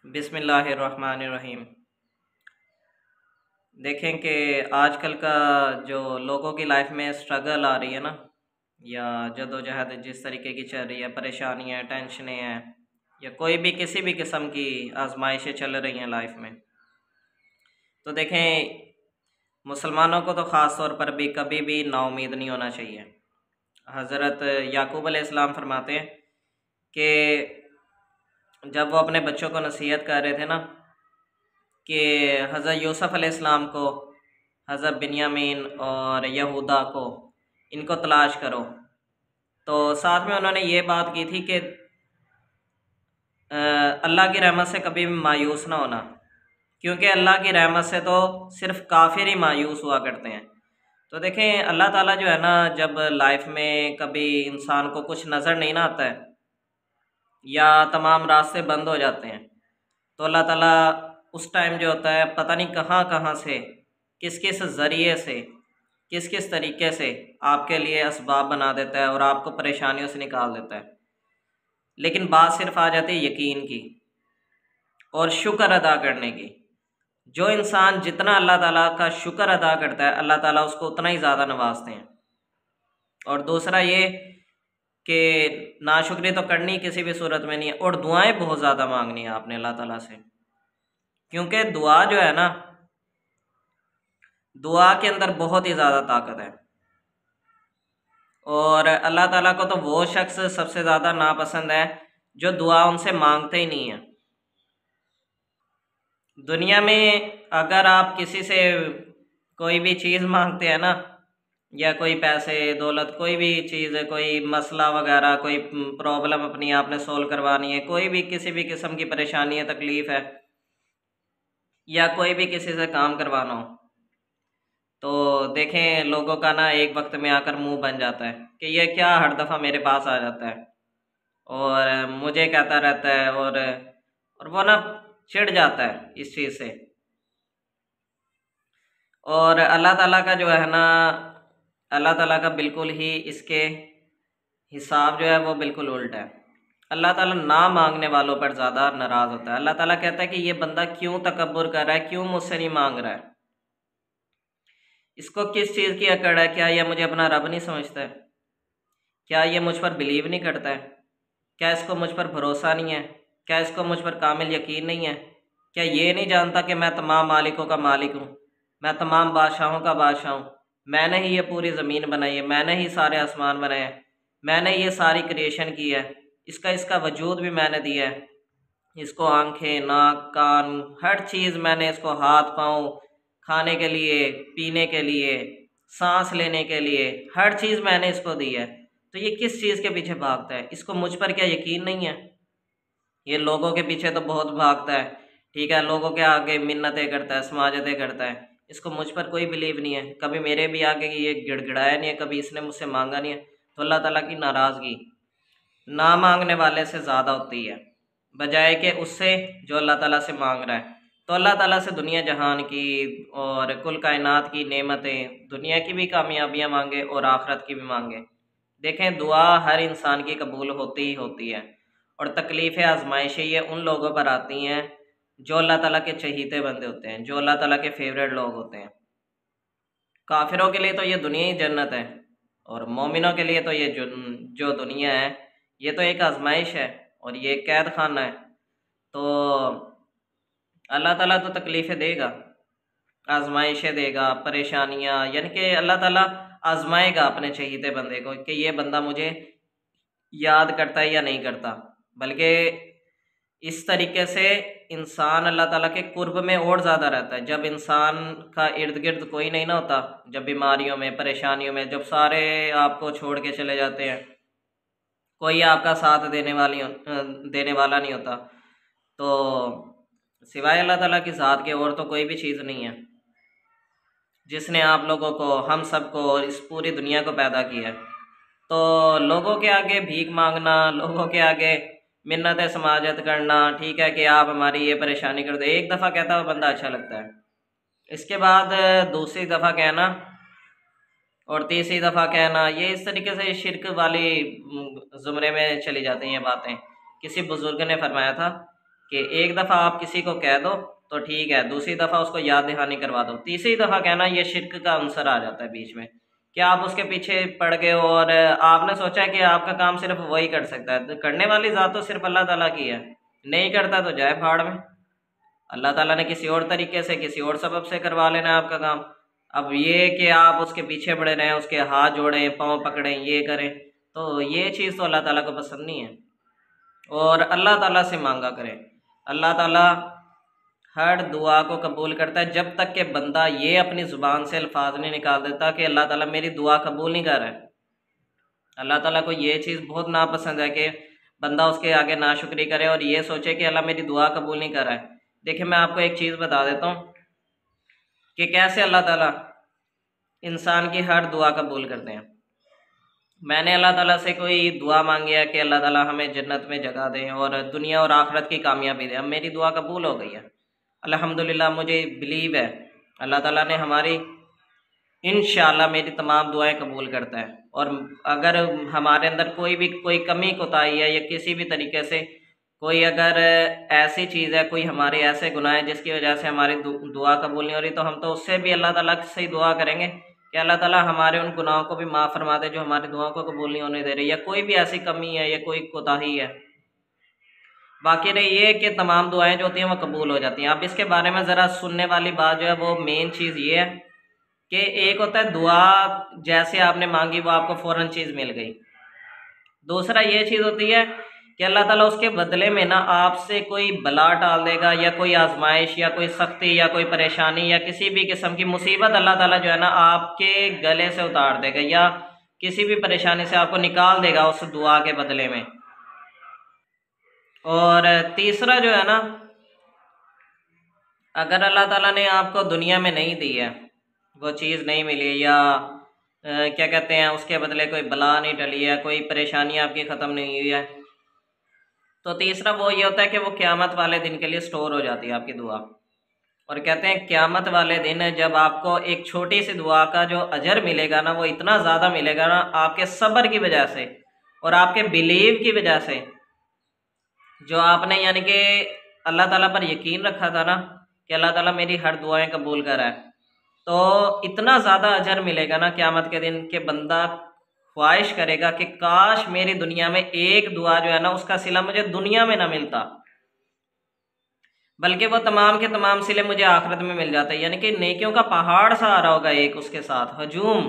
बिस्मिल्लाहिर्रहमानिर्रहीम। देखें कि आजकल का जो लोगों की लाइफ में स्ट्रगल आ रही है ना, या जद्दोजहद जिस तरीके की चल रही है, परेशानियाँ, टेंशनें हैं, या कोई भी किसी भी किस्म की आजमाइशें चल रही हैं लाइफ में, तो देखें मुसलमानों को तो ख़ास तौर पर भी कभी भी नाउमीद नहीं होना चाहिए। हज़रत याकूब अलैहिस्सलाम फरमाते हैं कि जब वो अपने बच्चों को नसीहत कर रहे थे ना कि हज़रत यूसुफ़ अलैहिस्सलाम को, हज़रत बिन्यामीन और यहूदा को, इनको तलाश करो, तो साथ में उन्होंने ये बात की थी कि अल्लाह की रहमत से कभी भी मायूस ना होना, क्योंकि अल्लाह की रहमत से तो सिर्फ़ काफिर ही मायूस हुआ करते हैं। तो देखें अल्लाह ताला जो है ना, जब लाइफ में कभी इंसान को कुछ नज़र नहीं ना आता है या तमाम रास्ते बंद हो जाते हैं, तो अल्लाह ताला उस टाइम जो होता है पता नहीं कहाँ कहाँ से, किस किस ज़रिए से, किस किस तरीके से आपके लिए असबाब बना देता है और आपको परेशानियों से निकाल देता है। लेकिन बात सिर्फ आ जाती है यकीन की और शुक्र अदा करने की। जो इंसान जितना अल्लाह ताला का शुक्र अदा करता है, अल्लाह ताला उसको उतना ही ज़्यादा नवाजते हैं। और दूसरा ये कि नाशुक्री तो करनी किसी भी सूरत में नहीं है, और दुआएं बहुत ज़्यादा मांगनी है आपने अल्लाह ताला से, क्योंकि दुआ जो है ना, दुआ के अंदर बहुत ही ज़्यादा ताकत है। और अल्लाह ताला को तो वो शख्स सबसे ज़्यादा नापसंद है जो दुआ उनसे मांगते ही नहीं है। दुनिया में अगर आप किसी से कोई भी चीज़ मांगते हैं ना, या कोई पैसे दौलत, कोई भी चीज़, कोई मसला वगैरह, कोई प्रॉब्लम अपनी आपने सोल्व करवानी है, कोई भी किसी भी किस्म की परेशानी है, तकलीफ़ है, या कोई भी किसी से काम करवाना हो, तो देखें लोगों का ना एक वक्त में आकर मुंह बन जाता है कि ये क्या हर दफ़ा मेरे पास आ जाता है और मुझे कहता रहता है, और वो ना चिढ़ जाता है इस चीज़ से। और अल्लाह ताला का जो है ना, अल्लाह ताला का बिल्कुल ही इसके हिसाब जो है वो बिल्कुल उल्टा है। अल्लाह ताला ना मांगने वालों पर ज़्यादा नाराज़ होता है। अल्लाह ताला कहता है कि ये बंदा क्यों तकब्बुर कर रहा है, क्यों मुझसे नहीं मांग रहा है, इसको किस चीज़ की अकड़ है, क्या यह मुझे अपना रब नहीं समझता है, क्या ये मुझ पर बिलीव नहीं करता है, क्या इसको मुझ पर भरोसा नहीं है, क्या इसको मुझ पर कामिल यकीन नहीं है, क्या ये नहीं जानता कि मैं तमाम मालिकों का मालिक हूँ, मैं तमाम बादशाहों का बादशाह हूँ, मैंने ही ये पूरी ज़मीन बनाई है, मैंने ही सारे आसमान बनाए हैं, मैंने ये सारी क्रिएशन की है, इसका इसका वजूद भी मैंने दिया है, इसको आंखें, नाक, कान, हर चीज़ मैंने इसको, हाथ पाँव, खाने के लिए, पीने के लिए, सांस लेने के लिए, हर चीज़ मैंने इसको दी है। तो ये किस चीज़ के पीछे भागता है? इसको मुझ पर क्या यकीन नहीं है? ये लोगों के पीछे तो बहुत भागता है, ठीक है, लोगों के आगे मिन्नतें करता है, समाजतें करता है, इसको मुझ पर कोई बिलीव नहीं है, कभी मेरे भी आगे ये गिड़गिड़ाया नहीं है, कभी इसने मुझसे मांगा नहीं है। तो अल्लाह ताला की नाराज़गी ना मांगने वाले से ज़्यादा होती है, बजाय कि उससे जो अल्लाह ताला से मांग रहा है। तो अल्लाह ताला से दुनिया जहान की और कुल कायनात की नेमतें, दुनिया की भी कामयाबियाँ मांगे और आखिरत की भी मांगे। देखें दुआ हर इंसान की कबूल होती ही होती है, और तकलीफ़ें, आजमाइशें ये उन लोगों पर आती हैं जो अल्लाह ताला के चहीते बंदे होते हैं, जो अल्लाह ताला के फेवरेट लोग होते हैं। काफिरों के लिए तो ये दुनिया ही जन्नत है, और मोमिनों के लिए तो ये जो दुनिया है, ये तो एक आजमाइश है और ये एक कैद खाना है। तो अल्लाह ताला तो तकलीफ़ें देगा, आजमाइशें देगा, परेशानियाँ, यानी कि अल्लाह ताला आजमाएगा अपने चहीते बंदे को कि ये बंदा मुझे याद करता है या नहीं करता। बल्कि इस तरीके से इंसान अल्लाह ताला के कुर्ब में और ज़्यादा रहता है। जब इंसान का इर्द गिर्द कोई नहीं ना होता, जब बीमारियों में, परेशानियों में, जब सारे आपको छोड़ के चले जाते हैं, कोई आपका साथ देने वाला नहीं होता, तो सिवाय अल्लाह ताला की ज़ात के और तो कोई भी चीज़ नहीं है जिसने आप लोगों को, हम सबको और इस पूरी दुनिया को पैदा किया है। तो लोगों के आगे भीख मांगना, लोगों के आगे मिन्नतें समाजत करना, ठीक है कि आप हमारी ये परेशानी कर दो, एक दफ़ा कहता हुआ बंदा अच्छा लगता है, इसके बाद दूसरी दफ़ा कहना और तीसरी दफ़ा कहना, ये इस तरीके से शिरक वाली ज़ुमरे में चली जाती हैं बातें। किसी बुज़ुर्ग ने फरमाया था कि एक दफ़ा आप किसी को कह दो तो ठीक है, दूसरी दफ़ा उसको याद दहानी करवा दो, तीसरी दफ़ा कहना ये शिर्क का अंसर आ जाता है बीच में कि आप उसके पीछे पड़ गए और आपने सोचा है कि आपका काम सिर्फ वही कर सकता है। तो करने वाली ज़ात तो सिर्फ अल्लाह ताला की है, नहीं करता तो जाए भाड़ में। अल्लाह ताला ने किसी और तरीके से किसी और सबब से करवा लेना है आपका काम। अब ये कि आप उसके पीछे पड़े रहें, उसके हाथ जोड़ें, पाँव पकड़ें, ये करें, तो ये चीज़ तो अल्लाह ताला को पसंद नहीं है। और अल्लाह ताला से मांगा करें। अल्लाह ताला हर दुआ को कबूल करता है जब तक कि बंदा ये अपनी ज़ुबान से अल्फाज नहीं निकाल देता कि अल्लाह ताला मेरी दुआ कबूल नहीं कर रहा है। अल्लाह ताला को ये चीज़ बहुत नापसंद है कि बंदा उसके आगे नाशुक्री करे और ये सोचे कि अल्लाह मेरी दुआ कबूल नहीं कर रहा है। देखिए, मैं आपको एक चीज़ बता देता हूँ कि कैसे अल्लाह ताला इंसान की हर दुआ कबूल करते हैं। मैंने अल्लाह ताला से कोई दुआ मांगी है कि अल्लाह ताला हमें जन्नत में जगह दें और दुनिया और आखिरत की कामयाबी दें, अब मेरी दुआ कबूल हो गई है, अल्हम्दुलिल्लाह, मुझे बिलीव है अल्लाह ताला ने हमारी इंशाअल्लाह मेरी तमाम दुआएं कबूल करता है। और अगर हमारे अंदर कोई कमी कोताही है या किसी भी तरीके से कोई अगर ऐसी चीज़ है, कोई हमारे ऐसे गुनाह है जिसकी वजह से हमारी दुआ कबूल नहीं हो रही, तो हम तो उससे भी अल्लाह ताला से ही दुआ करेंगे कि अल्लाह ताला हमारे उन गुनाहों को भी माफ़ फरमा दे जो हमारी दुआओं को कबूल नहीं होने दे रही, या कोई भी ऐसी कमी है या कोई कोताही है। बाकी रही ये कि तमाम दुआएं जो होती हैं वो कबूल हो जाती हैं। अब इसके बारे में ज़रा सुनने वाली बात जो है वो मेन चीज़ ये है कि एक होता है दुआ जैसे आपने मांगी वो आपको फ़ौरन चीज़ मिल गई। दूसरा ये चीज़ होती है कि अल्लाह ताला उसके बदले में ना आपसे कोई बला टाल देगा या कोई आजमाइश या कोई सख्ती या कोई परेशानी या किसी भी किस्म की मुसीबत अल्लाह ताला जो है ना आपके गले से उतार देगा या किसी भी परेशानी से आपको निकाल देगा उस दुआ के बदले में। और तीसरा जो है ना, अगर अल्लाह ताला ने आपको दुनिया में नहीं दी है, वो चीज़ नहीं मिली या क्या कहते हैं उसके बदले कोई बला नहीं टली है, कोई परेशानी आपकी ख़त्म नहीं हुई है, तो तीसरा वो ये होता है कि वो क़यामत वाले दिन के लिए स्टोर हो जाती है आपकी दुआ। और कहते हैं क़यामत वाले दिन जब आपको एक छोटी सी दुआ का जो अजर मिलेगा ना वो इतना ज़्यादा मिलेगा ना आपके सब्र की वजह से और आपके बिलीव की वजह से, जो आपने यानी कि अल्लाह ताला पर यकीन रखा था ना कि अल्लाह ताला मेरी हर दुआएं कबूल कर रहा है, तो इतना ज़्यादा अजर मिलेगा ना क़यामत के दिन कि बंदा ख्वाहिश करेगा कि काश मेरी दुनिया में एक दुआ जो है ना उसका सिला मुझे दुनिया में ना मिलता, बल्कि वो तमाम के तमाम सिले मुझे आखिरत में मिल जाते। यानी कि नेकियों का पहाड़ सा आ रहा होगा एक उसके साथ हजूम,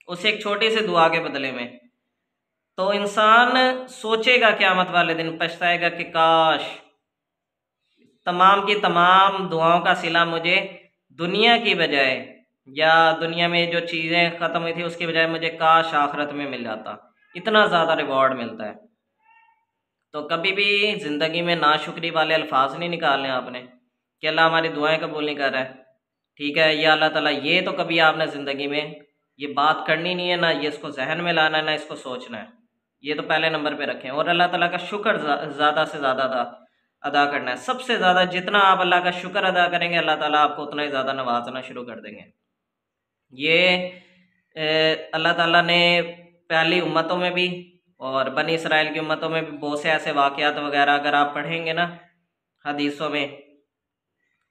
उस एक छोटी सी दुआ के बदले में। तो इंसान सोचेगा क़यामत वाले दिन, पछताएगा कि काश तमाम की तमाम दुआओं का सिला मुझे दुनिया की बजाय या दुनिया में जो चीज़ें ख़त्म हुई थी उसकी बजाय मुझे काश आखिरत में मिल जाता, इतना ज़्यादा रिवॉर्ड मिलता है। तो कभी भी ज़िंदगी में नाशुक्री वाले अल्फाज नहीं निकालने आपने कि अल्लाह हमारी दुआएं कबूल नहीं कर रहा है, ठीक है, या अल्लाह ताला, ये तो कभी आपने ज़िंदगी में ये बात करनी नहीं है, ना ये इसको जहन में लाना है, ना इसको सोचना है। ये तो पहले नंबर पे रखें और अल्लाह ताला का शुक्र ज़्यादा से ज़्यादा अदा करना है। सबसे ज़्यादा जितना आप अल्लाह का शुक्र अदा करेंगे अल्लाह ताला आपको उतना ही ज़्यादा नवाजना शुरू कर देंगे। ये अल्लाह ताला ने पहली उम्मतों में भी और बनी इसराइल की उम्मतों में भी बहुत से ऐसे वाक़यात वगैरह अगर आप पढ़ेंगे ना हदीसों में,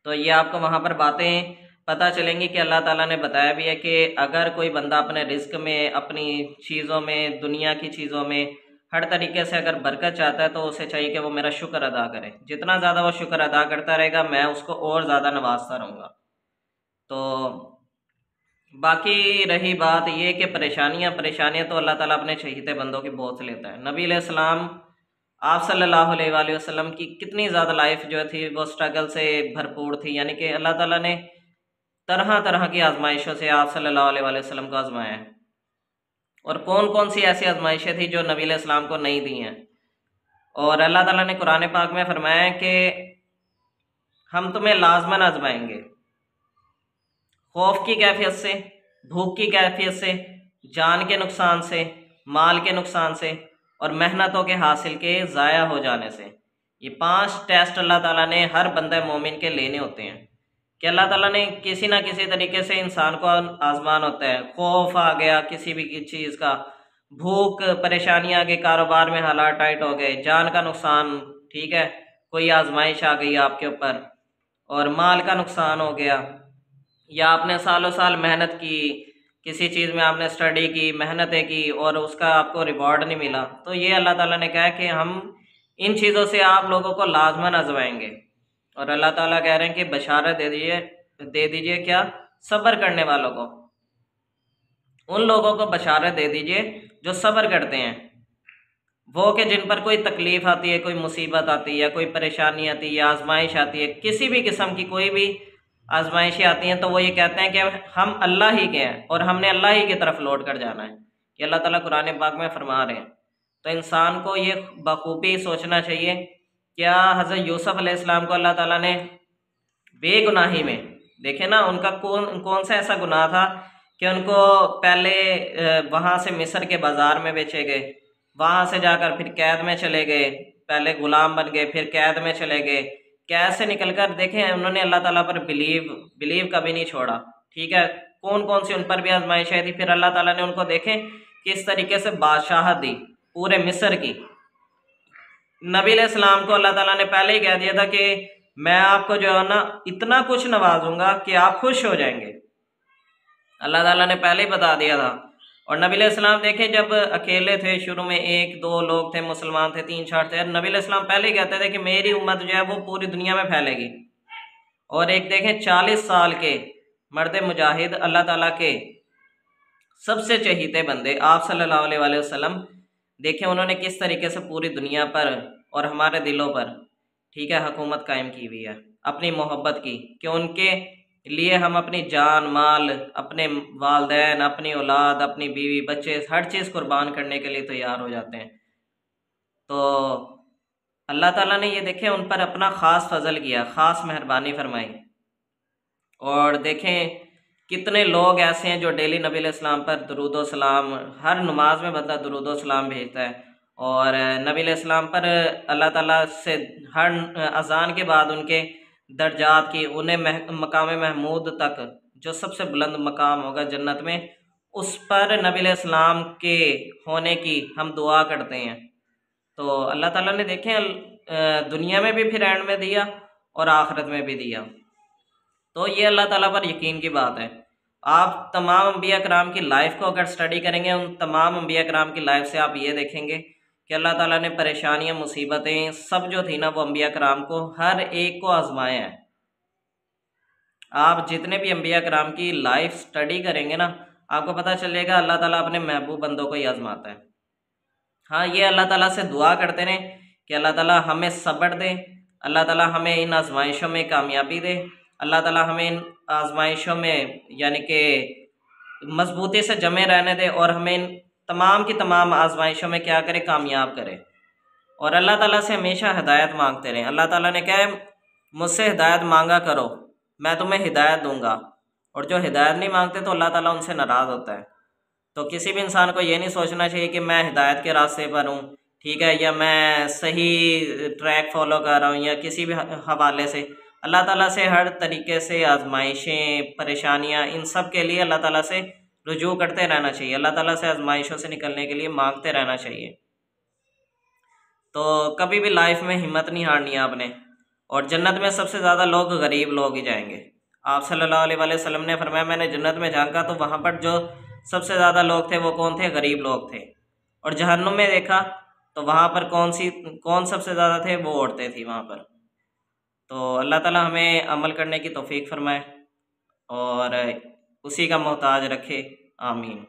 तो ये आपको वहाँ पर बातें पता चलेंगी कि अल्लाह ताला ने बताया भी है कि अगर कोई बंदा अपने रिज़्क में, अपनी चीज़ों में, दुनिया की चीज़ों में हर तरीके से अगर बरकत चाहता है तो उसे चाहिए कि वो मेरा शुक्र अदा करे। जितना ज़्यादा वो शुक्र अदा करता रहेगा मैं उसको और ज़्यादा नवाजता रहूँगा। तो बाकी रही बात ये कि परेशानियाँ तो अल्लाह ताला अपने चहीते बंदों की बहुत लेता है। नबी अलैहिस्सलाम आप सल्लल्लाहु अलैहि वसल्लम की कितनी ज़्यादा लाइफ जो थी वो स्ट्रगल से भरपूर थी। यानी कि अल्लाह ताला ने तरह तरह की आजमाइशों से आप सल्लल्लाहु अलैहि वसल्लम को आजमाया है। और कौन कौन सी ऐसी आजमाइशें थी जो नबी अलैहिस्सलाम को नहीं दी हैं। और अल्लाह ताला ने कुरान पाक में फरमाया है कि हम तुम्हें लाजमन आजमाएंगे, खौफ की कैफियत से, भूख की कैफियत से, जान के नुकसान से, माल के नुकसान से और मेहनतों के हासिल के ज़ाया हो जाने से। ये 5 टेस्ट अल्लाह ताला ने हर बंदे मोमिन के लेने होते हैं कि अल्लाह ताला ने किसी ना किसी तरीके से इंसान को आजमान होता है। खौफ आ गया किसी भी चीज़ का, भूख, परेशानियाँ आ गई, कारोबार में हालात टाइट हो गए, जान का नुकसान, ठीक है, कोई आजमाइश आ गई आपके ऊपर और माल का नुकसान हो गया, या आपने सालों साल मेहनत की, किसी चीज़ में आपने स्टडी की, मेहनतें की और उसका आपको रिवॉर्ड नहीं मिला, तो ये अल्लाह ताला ने कहा कि हम इन चीज़ों से आप लोगों को लाजमन आजमाएंगे। और अल्लाह ताला कह रहे हैं कि बशारत दे दीजिए क्या, सब्र करने वालों को, उन लोगों को बशारत दे दीजिए जो सब्र करते हैं। वो कि जिन पर कोई तकलीफ़ आती है, कोई मुसीबत आती है, या कोई परेशानी आती है, या आजमाइश आती है, किसी भी किस्म की कोई भी आजमाइशें आती हैं, तो वो ये कहते हैं कि हम अल्लाह ही के हैं और हमने अल्लाह ही की तरफ लौट कर जाना है। ये अल्लाह ताला कुरान पाक में फरमा रहे हैं। तो इंसान को ये बखूबी सोचना चाहिए, क्या हज़रत यूसुफ अलैहिस्सलाम को अल्लाह ताला ने बेगुनाही में, देखे ना उनका कौन कौन सा ऐसा गुनाह था कि उनको पहले वहाँ से मिस्र के बाज़ार में बेचे गए, वहाँ से जाकर फिर कैद में चले गए, पहले गुलाम बन गए, फिर कैद में चले गए, कैद से निकलकर देखें उन्होंने अल्लाह ताला पर बिलीव कभी नहीं छोड़ा। ठीक है, कौन कौन सी उन पर भी आजमाइशें थी, फिर अल्लाह ताला ने उनको देखें किस तरीके से बादशाहत दी पूरे मिस्र की। नबी अलैहिस्सलाम को अल्लाह ताला ने पहले ही कह दिया था कि मैं आपको जो है ना इतना कुछ नवाजूंगा कि आप खुश हो जाएंगे, अल्लाह ताला ने पहले ही बता दिया था। और नबी अलैहिस्सलाम देखें जब अकेले थे, शुरू में एक दो लोग थे, मुसलमान थे, 3-4 थे, नबी अलैहिस्सलाम पहले ही कहते थे कि मेरी उम्मत जो है वो पूरी दुनिया में फैलेगी। और एक देखें 40 साल के मर्द मुजाहिद, अल्लाह ताला के सबसे चहीते बंदे आप सल्लल्लाहु अलैहि वसल्लम, देखें उन्होंने किस तरीके से पूरी दुनिया पर और हमारे दिलों पर, ठीक है, हुकूमत कायम की हुई है अपनी मोहब्बत की, कि उनके लिए हम अपनी जान माल, अपने वालदैन, अपनी औलाद, अपनी बीवी बच्चे, हर चीज़ कुर्बान करने के लिए तैयार हो जाते हैं। तो अल्लाह ताला ने ये देखें उन पर अपना ख़ास फजल किया, ख़ास मेहरबानी फरमाई। और देखें कितने लोग ऐसे हैं जो डेली नबी अलैहिस्सलाम पर दुरूद सलाम, हर नमाज में बंदा दुरूद सलाम भेजता है। और नबी अलैहिस्सलाम पर अल्लाह ताला से हर अज़ान के बाद उनके दर्जात की, उन्हें मकाम महमूद तक, जो सबसे बुलंद मकाम होगा जन्नत में, उस पर नबी अलैहिस्सलाम के होने की हम दुआ करते हैं। तो अल्लाह ताला ने देखें दुनिया में भी फिर एंड में दिया और आखिरत में भी दिया। तो ये अल्लाह ताला पर यकीन की बात है। आप तमाम अंबिया कराम की लाइफ को अगर स्टडी करेंगे, उन तमाम अंबिया कराम की लाइफ से आप ये देखेंगे कि अल्लाह ताला ने परेशानियां, मुसीबतें सब जो थी ना वो अंबिया कराम को हर एक को आजमाया है। आप जितने भी अंबिया कराम की लाइफ स्टडी करेंगे ना, आपको पता चलेगा अल्लाह ताला अपने महबूब बंदों को ही आजमाता है। हाँ, ये अल्लाह ताला से दुआ करते रहें कि अल्लाह ताला हमें सब्र दे, अल्लाह ताला हमें इन आजमाइशों में कामयाबी दे, अल्लाह ताला हमें इन आजमाइशों में यानी कि मजबूती से जमे रहने दे, और हमें इन तमाम की तमाम आजमाइशों में क्या करे, कामयाब करे। और अल्लाह ताला से हमेशा हिदायत मांगते रहें। अल्लाह ताला ने कहा मुझसे हिदायत मांगा करो, मैं तुम्हें हिदायत दूंगा। और जो हिदायत नहीं मांगते तो अल्लाह ताला उनसे नाराज़ होता है। तो किसी भी इंसान को ये नहीं सोचना चाहिए कि मैं हिदायत के रास्ते पर हूँ, ठीक है, या मैं सही ट्रैक फॉलो कर रहा हूँ, या किसी भी हवाले से अल्लाह ताला से हर तरीके से आजमाइशें, परेशानियाँ, इन सब के लिए अल्लाह ताला से रुजू करते रहना चाहिए। अल्लाह ताला से आजमाइशों से निकलने के लिए मांगते रहना चाहिए। तो कभी भी लाइफ में हिम्मत नहीं हारनी है आपने। और जन्नत में सबसे ज़्यादा लोग गरीब लोग ही जाएंगे। आप सल्लल्लाहु अलैहि वसल्लम ने फरमाया, मैंने जन्नत में झांका तो वहाँ पर जो सबसे ज़्यादा लोग थे वो कौन थे, गरीब लोग थे। और जहन्नुम में देखा तो वहाँ पर कौन सबसे ज़्यादा थे, वो औरतें थी वहाँ पर। तो अल्लाह ताला हमें अमल करने की तौफीक फरमाए और उसी का मोहताज रखे। आमीन।